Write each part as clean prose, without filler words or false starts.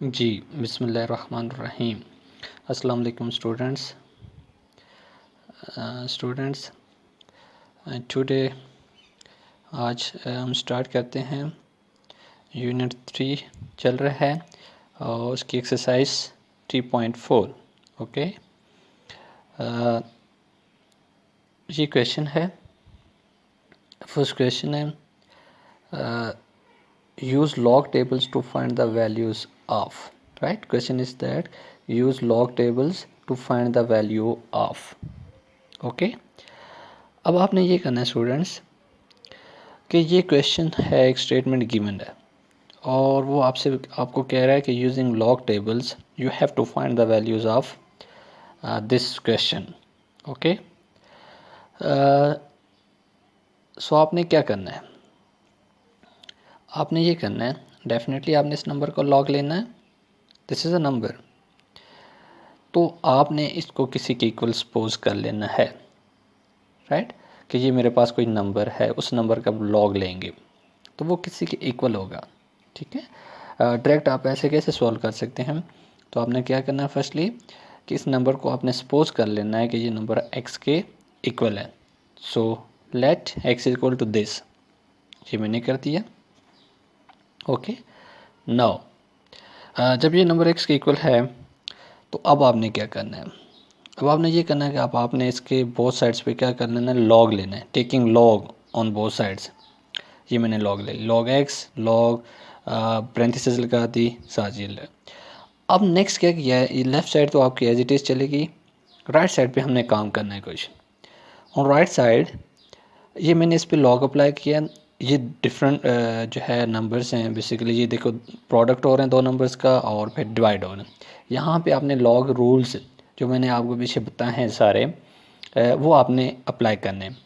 जी, बिस्मिल्लाहिर्रहमानिर्रहीम। अस्सलाम वालेकुम स्टूडेंट्स। टुडे आज हम स्टार्ट करते हैं। यूनिट 3 चल रहा है और उसकी एक्सरसाइज 3.4। ओके, ये क्वेश्चन है। फर्स्ट क्वेश्चन है, use log tables to find the values of, right? Question is that use log tables to find the value of. Okay, अब आपने ये करना है स्टूडेंट्स कि ये क्वेश्चन है, एक स्टेटमेंट गिवन है और वो आपको कह रहा है कि using log tables you have to find the values of this question. Okay, so आपने क्या करना है, आपने ये करना है, डेफिनेटली आपने इस नंबर को लॉग लेना है। दिस इज़ अ नंबर, तो आपने इसको किसी के इक्वल सपोज कर लेना है, राइट? कि ये मेरे पास कोई नंबर है, उस नंबर का लॉग लेंगे तो वो किसी के इक्वल होगा। ठीक है, डायरेक्ट आप ऐसे कैसे सॉल्व कर सकते हैं? तो आपने क्या करना है, फर्स्टली कि इस नंबर को आपने सपोज कर लेना है कि ये नंबर x के इक्वल है। So let x equal to this, ये मैंने कर दिया। ओके, नाउ जब ये नंबर x के इक्वल है तो अब आपने क्या करना है, अब आपने ये करना है कि आपने इसके बोथ साइड्स पे क्या कर लेना है, लॉग लेना है। Taking log on both sides, ये मैंने लॉग ले, लॉग एक्स, लॉग पैरेंथेसिस लगा दी, साथ ये ले। अब नेक्स्ट क्या किया है, ये लेफ़्ट साइड तो आपकी एज इट इज़ चलेगी, राइट साइड पे हमने काम करना है कुछ। ऑन राइट साइड ये मैंने इस पे लॉग अप्लाई किया। ये डिफरेंट जो है नंबर्स हैं, बेसिकली ये देखो प्रोडक्ट हो रहे हैं दो नंबर्स का और फिर डिवाइड हो रहे हैं। यहाँ पे आपने लॉग रूल्स जो मैंने आपको पीछे बताए हैं सारे, वो आपने अप्लाई करने हैं।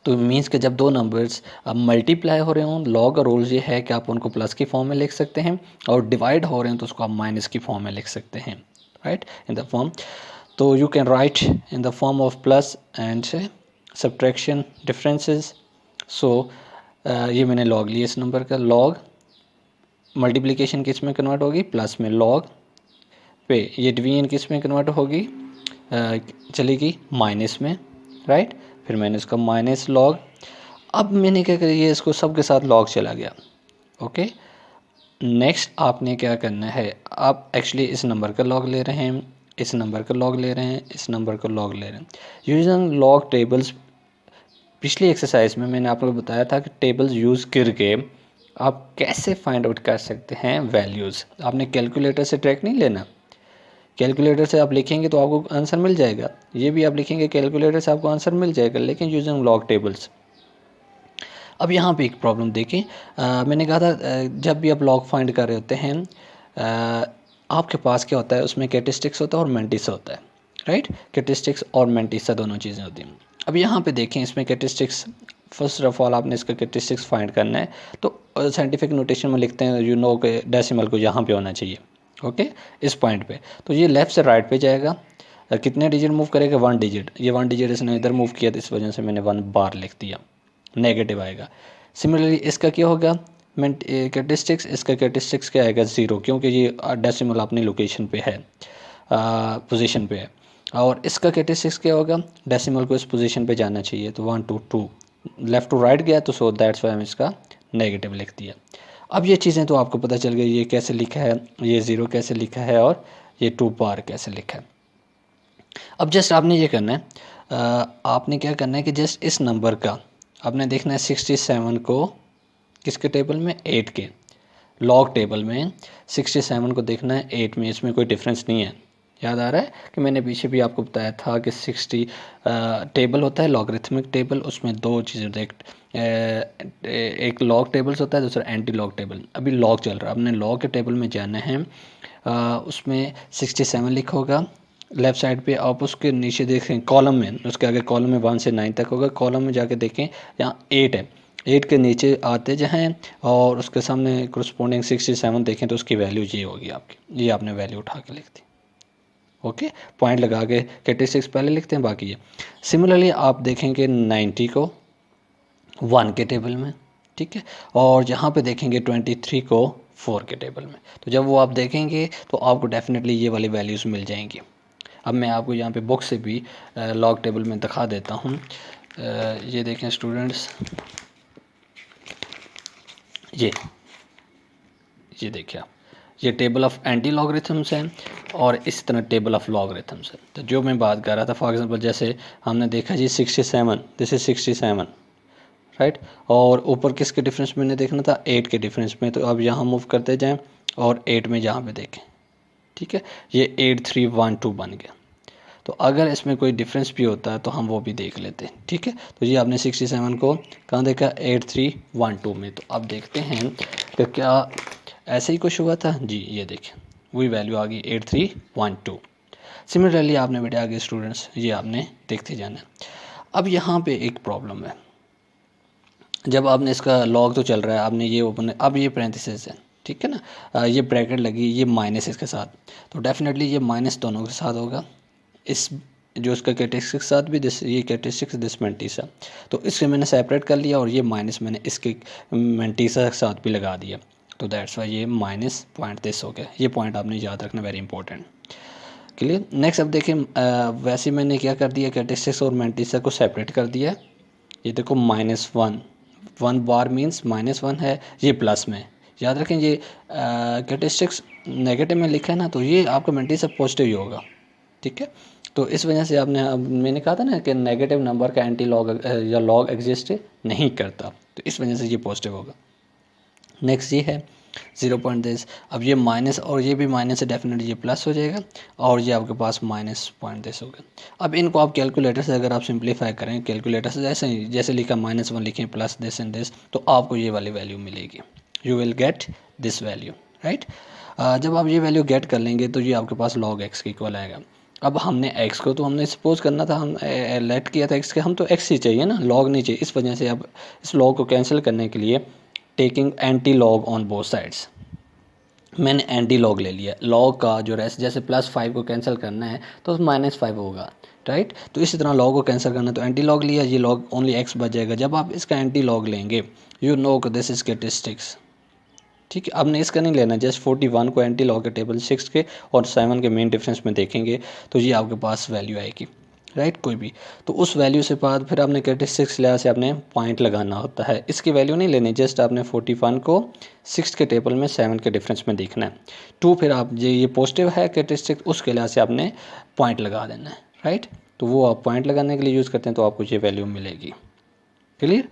तो मीन्स कि जब दो नंबर्स अब मल्टीप्लाई हो रहे हों, लॉग का रूल ये है कि आप उनको प्लस की फॉर्म में लिख सकते हैं, और डिवाइड हो रहे हैं तो उसको आप माइनस की फॉर्म में लिख सकते हैं, राइट? इन द फॉर्म, तो you can write in the form of plus and subtraction differences. So ये मैंने लॉग लिया, इस नंबर का लॉग मल्टीप्लिकेशन किस में कन्वर्ट होगी, प्लस में, लॉग पे ये डिवीजन किस में कन्वर्ट होगी, चलेगी माइनस में, राइट? फिर मैंने इसका माइनस लॉग। अब मैंने क्या करिए, इसको सब के साथ लॉग चला गया। ओके, नेक्स्ट आपने क्या करना है, आप एक्चुअली इस नंबर का लॉग ले रहे हैं, इस नंबर का लॉग ले रहे हैं, इस नंबर का लॉग ले रहे हैं यूजिंग लॉग टेबल्स। पिछली एक्सरसाइज में मैंने आपको बताया था कि टेबल्स यूज़ करके आप कैसे फाइंड आउट कर सकते हैं वैल्यूज़। आपने कैलकुलेटर से ट्रैक नहीं लेना, कैलकुलेटर से आप लिखेंगे तो आपको आंसर मिल जाएगा, ये भी आप लिखेंगे कैलकुलेटर से आपको आंसर मिल जाएगा, लेकिन यूजिंग लॉग टेबल्स। अब यहाँ पे एक प्रॉब्लम देखें, मैंने कहा था जब भी आप लॉग फाइंड कर रहे होते हैं, आपके पास क्या होता है, उसमें कैरेक्टरिस्टिक्स होता है और मैंटिसा होता है, राइट? कैरेक्टरिस्टिक्स और मैंटिसा दोनों चीज़ें होती हैं। अब यहाँ पे देखें, इसमें कैरेक्टरिस्टिक्स, फर्स्ट ऑफ ऑल आपने इसका कैरेक्टरिस्टिक्स फाइंड करना है, तो साइंटिफिक नोटेशन में लिखते हैं, यू नो के डेसिमल को यहाँ पे होना चाहिए। ओके, इस पॉइंट पे तो ये लेफ़्ट से राइट पे जाएगा। कितने डिजिट मूव करेगा, 1 डिजिट। ये 1 डिजिट इसने इधर मूव किया तो इस वजह से मैंने 1 बार लिख दिया, नेगेटिव आएगा। सिमिलरली इसका क्या होगा, कैरेक्टरिस्टिक्स, इसका कैरेक्टरिस्टिक्स क्या आएगा, 0, क्योंकि ये डेसिमल अपनी लोकेशन पे है, पोजीशन पे है। और इसका कैरेक्टरिस्टिक्स क्या होगा, डेसिमल को इस पोजीशन पे जाना चाहिए, तो 1 2 2 लेफ़्ट टू राइट गया, तो सो दैट्स वाई हम इसका नेगेटिव लिख दिया। अब ये चीज़ें तो आपको पता चल गई, ये कैसे लिखा है, ये 0 कैसे लिखा है, और ये 2 बार कैसे लिखा है। अब जस्ट आपने ये करना है, आपने क्या करना है कि जस्ट इस नंबर का आपने देखना है 67 को किसके टेबल में, 8 के लॉग टेबल में 67 को देखना है 8 में, इसमें कोई डिफरेंस नहीं है। याद आ रहा है कि मैंने पीछे भी आपको बताया था कि 60 टेबल होता है, लॉगरिथमिक टेबल, उसमें दो चीज़ें होती है, एक लॉग टेबल्स होता है, दूसरा एंटी लॉग टेबल। अभी लॉग चल रहा है, आपने लॉग के टेबल में जाना है, उसमें 67 लिखा होगा लेफ़्ट साइड पे, आप उसके नीचे देखें कॉलम में, उसके आगे कॉलम में 1 से 9 तक होगा, कॉलम में जाके देखें यहाँ 8 है, 8 के नीचे आते जाएँ और उसके सामने करस्पॉन्डिंग 67 देखें तो उसकी वैल्यू ये होगी आपकी, ये आपने वैल्यू उठा के लिख दी। ओके, पॉइंट लगा के कैरेक्टरिस्टिक्स पहले लिखते हैं, बाकी ये। सिमिलरली आप देखेंगे 90 को 1 के टेबल में, ठीक है, और यहाँ पे देखेंगे 23 को 4 के टेबल में। तो जब वो आप देखेंगे तो आपको डेफिनेटली ये वाली वैल्यूज़ मिल जाएंगी। अब मैं आपको यहाँ पे बुक से भी लॉग टेबल में दिखा देता हूँ। ये देखें स्टूडेंट्स, ये देखिए आप, ये टेबल ऑफ एंटी लॉगरिथम्स है और इस तरह टेबल ऑफ लॉगरिथम्स है। तो जो मैं बात कर रहा था, फॉर एग्जांपल जैसे हमने देखा जी 67, दिस इज 67, राइट, और ऊपर किसके डिफरेंस में देखना था, 8 के डिफरेंस में। तो अब यहाँ मूव करते जाएं और 8 में यहाँ पे देखें, ठीक है, ये 8312 बन गया। तो अगर इसमें कोई डिफरेंस भी होता है तो हम वो भी देख लेते हैं, ठीक है। तो ये आपने 67 को कहाँ देखा, 8312 में। तो अब देखते हैं कि क्या ऐसे ही कुछ हुआ था जी, ये देखें वही वैल्यू आ गई 8312। सिमिलरली आपने बेटे आगे स्टूडेंट्स ये आपने देखते जाना। अब यहाँ पे एक प्रॉब्लम है, जब आपने इसका लॉग तो चल रहा है, आपने ये ओपन, अब ये पैरेंथेसिस है, ठीक है ना, ये ब्रैकेट लगी, ये माइनस इसके साथ, तो डेफिनेटली ये माइनस दोनों के साथ होगा। इस जो इसका कैरेक्टरिस्टिक्स के साथ भी दिस, ये कैरेक्टरिस्टिक्स दिस मेंटिसा, तो इसके मैंने सेपरेट कर लिया और ये माइनस मैंने इसके मेंटिसा के साथ भी लगा दिया। तो दैट्स वाई ये माइनस पॉइंट दिस हो गया। ये पॉइंट आपने याद रखना, वेरी इंपॉर्टेंट। क्लियर। नेक्स्ट अब देखें, वैसे मैंने क्या कर दिया, कैरेक्टरिस्टिक्स और मेंटिसा को सेपरेट कर दिया। ये देखो -1, 1 बार मीन्स -1 है, ये प्लस में, याद रखें ये कैरेक्टरिस्टिक्स नेगेटिव में लिखा है ना, तो ये आपका मेंटिसा पॉजिटिव ही होगा, ठीक है। तो इस वजह से आपने, अब मैंने कहा था ना कि नेगेटिव नंबर का एंटी लॉग या लॉग एग्जिस्ट नहीं करता, तो इस वजह से ये पॉजिटिव होगा। नेक्स्ट ये है 0 दिस, अब ये माइनस और ये भी माइनस है, डेफिनेटली ये प्लस हो जाएगा और ये आपके पास -0.दिस होगा। अब इनको आप कैलकुलेटर से अगर आप सिंप्लीफाई करें, कैलकुलेटर से जैसे लिखा -1 लिखें प्लस दिस एंड दिस, तो आपको ये वाली वैल्यू मिलेगी, you will get this value, right. जब आप ये वैल्यू गेट कर लेंगे तो ये आपके पास log x के इक्वल आएगा। अब हमने x को तो हमने सपोज करना था, हम लेट किया था x के, हम तो x ही चाहिए ना, log नहीं चाहिए। इस वजह से अब इस log को कैंसिल करने के लिए taking anti log on both sides, मैंने एंटी लॉग ले लिया। लॉग का जो रेस्ट, जैसे +5 को कैंसिल करना है तो -5 होगा, राइट। तो इसी तरह लॉग को कैंसिल करना है तो एंटी लॉग लिया, ये लॉग ओनली x बच जाएगा। जब आप इसका एंटी लॉग लेंगे, you know this is characteristics, ठीक है। आपने इसका नहीं लेना, जस्ट 41 को एंटी लॉग के टेबल 6 के और 7 के मेन डिफरेंस में देखेंगे तो ये आपके पास वैल्यू आएगी, राइट, कोई भी। तो उस वैल्यू से बाद फिर आपने कैरेक्टरिस्टिक्स लिहाज से आपने पॉइंट लगाना होता है, इसकी वैल्यू नहीं लेनी, जस्ट आपने 41 को 6 के टेबल में 7 के डिफरेंस में देखना है। 2 फिर आप ये पॉजिटिव है कैरेक्टरिस्टिक, उसके लिहाज से आपने पॉइंट लगा देना है, राइट। तो वो आप पॉइंट लगाने के लिए यूज़ करते हैं, तो आपको ये वैल्यू मिलेगी। क्लियर।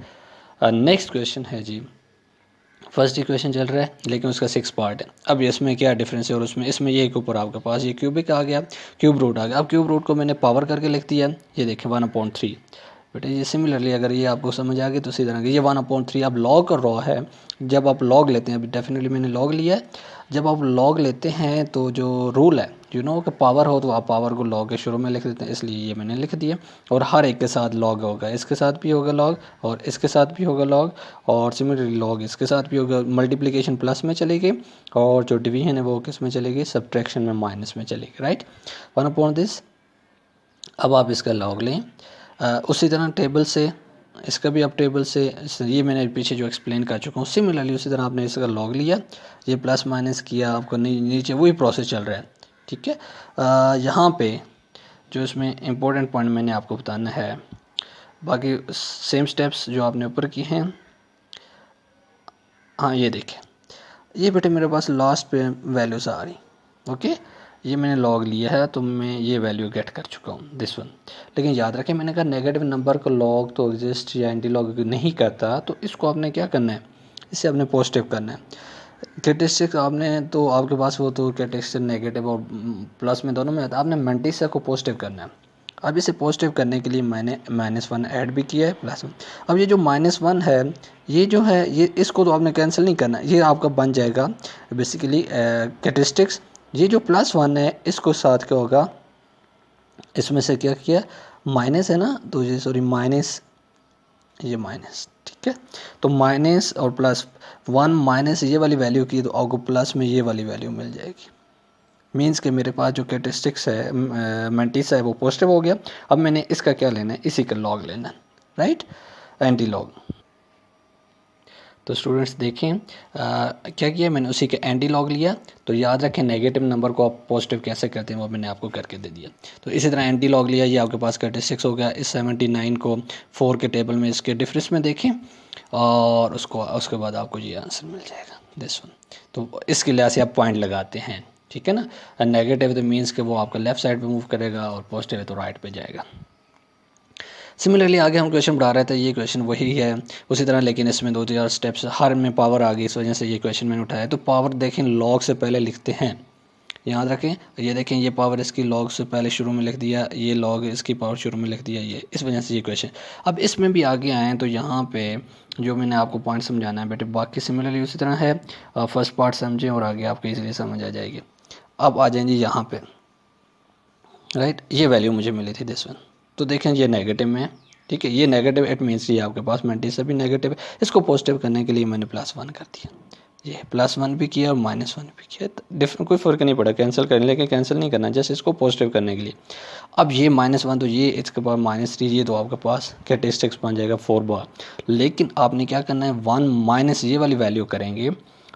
नेक्स्ट क्वेश्चन है जी, फर्स्ट इक्वेशन चल रहा है लेकिन उसका 6 पार्ट है। अब इसमें क्या डिफरेंस है और उसमें, इसमें ये एक ऊपर आपके पास ये क्यूबिक आ गया, क्यूब रूट आ गया। अब क्यूब रूट को मैंने पावर करके लिख दिया, ये देखिए 1/3 बेटे। ये सिमिलरली अगर ये आपको समझ आ गई तो इसी तरह ये 1/3 अब लॉग कर रहा है। जब आप लॉग लेते हैं, अभी डेफिनेटली मैंने लॉग लिया है, जब आप लॉग लेते हैं तो जो रूल है, यू नो कि पावर हो तो आप पावर को लॉग के शुरू में लिख देते हैं, इसलिए ये मैंने लिख दिया। और हर एक के साथ लॉग होगा, इसके साथ भी होगा लॉग और इसके साथ भी होगा लॉग, और सिमिलरली लॉग इसके साथ भी होगा। मल्टीप्लिकेशन प्लस में चलेगी और जो डिवीजन है वो किस में चलेगी, सब्ट्रैक्शन में माइनस में चलेगी, राइट। 1/this। अब आप इसका लॉग लें, उसी तरह टेबल से इसका भी, अब टेबल से ये मैंने पीछे जो एक्सप्लेन कर चुका हूँ, सिमिलरली उसी तरह आपने इसका लॉग लिया, ये प्लस माइनस किया, आपको नीचे वही प्रोसेस चल रहा है, ठीक है। यहाँ पे जो इसमें इम्पोर्टेंट पॉइंट मैंने आपको बताना है, बाकी सेम स्टेप्स जो आपने ऊपर किए हैं। हाँ ये देखें, ये बेटे मेरे पास लास्ट पे वैल्यूज़ आ रही, ओके। ये मैंने लॉग लिया है तो मैं ये वैल्यू गेट कर चुका हूँ, दिस वन। लेकिन याद रखें मैंने कहा नेगेटिव नंबर को लॉग तो एग्जिस्ट या एंटी लॉग नहीं करता, तो इसको आपने क्या करना है, इसे आपने पॉजिटिव करना है। कैरेक्टरिस्टिक्स आपने तो आपके पास वो तो कैरेक्टरिस्टिक नेगेटिव और प्लस में दोनों में आता है, आपने मेंटिसा को पॉजिटिव करना है। अब इसे पॉजिटिव करने के लिए मैंने -1 ऐड भी किया है, +1। अब ये जो -1 है, ये जो है, ये इसको तो आपने कैंसिल नहीं करना, ये आपका बन जाएगा बेसिकली कैरेक्टरिस्टिक्स। ये जो +1 है इसको साथ क्या होगा, इसमें से क्या किया, माइनस है ना, तो ये सॉरी माइनस, ये माइनस, ठीक है। तो माइनस और +1 माइनस ये वाली वैल्यू की, तो आपको प्लस में ये वाली वैल्यू मिल जाएगी। मीन्स के मेरे पास जो कैरेक्टरिस्टिक्स है मेंटिसा है वो पॉजिटिव हो गया। अब मैंने इसका क्या लेना है, इसी का लॉग लेना है, राइट, एंटी लॉग। तो स्टूडेंट्स देखें क्या किया मैंने, उसी के एंटी लॉग लिया। तो याद रखें नेगेटिव नंबर को आप पॉजिटिव कैसे करते हैं वो मैंने आपको करके दे दिया। तो इसी तरह एंटी लॉग लिया, ये आपके पास 36 हो गया। इस 79 को 4 के टेबल में इसके डिफरेंस में देखें और उसके बाद आपको ये आंसर मिल जाएगा दिस वन। तो इसके लिहाज से आप पॉइंट लगाते हैं, ठीक है ना। नेगेटिव तो मीन्स कि वो आपका लेफ्ट साइड पे मूव करेगा और पॉजिटिव है तो राइट पे जाएगा। सिमिलरली आगे हम क्वेश्चन बढ़ा रहे थे, ये क्वेश्चन वही है उसी तरह, लेकिन इसमें 2-4 स्टेप्स, हर में पावर आ गई, इस वजह से ये क्वेश्चन मैंने उठाया। तो पावर देखें लॉग से पहले लिखते हैं, याद रखें। ये देखें ये पावर इसकी लॉग से पहले शुरू में लिख दिया, ये लॉग इसकी पावर शुरू में लिख दिया, ये इस वजह से ये क्वेश्चन। अब इसमें भी आगे आए तो यहाँ पे जो मैंने आपको पॉइंट समझाना है बेटे, बाकी सिमिलरली उसी तरह है। फर्स्ट पार्ट समझें और आगे आपको इजीली समझ आ जाएगी। अब आ जाएंगे यहाँ पे, राइट। ये वैल्यू मुझे मिली थी दिस वन। तो देखें ये नेगेटिव में है, ठीक है। ये नेगेटिव इट मीन्स ये आपके पास मेंटी से भी नेगेटिव है। इसको पॉजिटिव करने के लिए मैंने +1 कर दिया, ये +1 भी किया और -1 भी किया। डिफरेंट कोई फ़र्क नहीं पड़ा, कैंसिल करने, लेकिन कैंसिल नहीं करना, जस्ट इसको पॉजिटिव करने के लिए। अब ये -1 तो ये इसके पास -3, ये तो आपके पास कैरेक्टरिस्टिक्स बन जाएगा 4 बार। लेकिन आपने क्या करना है, 1 माइनस ये वाली वैल्यू करेंगे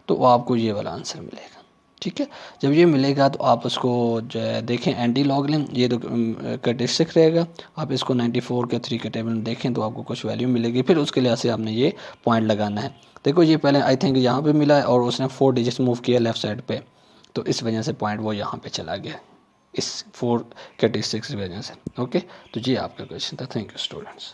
तो आपको ये वाला आंसर मिलेगा, ठीक है। जब ये मिलेगा तो आप उसको जो है देखें एंटी लॉग लें, ये तो कैरेक्टरिस्टिक रहेगा। आप इसको 94 के 3 के टेबल में देखें तो आपको कुछ वैल्यू मिलेगी, फिर उसके लिहाज से आपने ये पॉइंट लगाना है। देखो ये पहले आई थिंक यहाँ पे मिला है और उसने 4 डिजिट्स मूव किया लेफ़्ट साइड पे, तो इस वजह से पॉइंट वो यहाँ पे चला गया, इस 4 कैरेक्टरिस्टिक्स की वजह से। ओके, तो ये आपका क्वेश्चन था। Thank you students.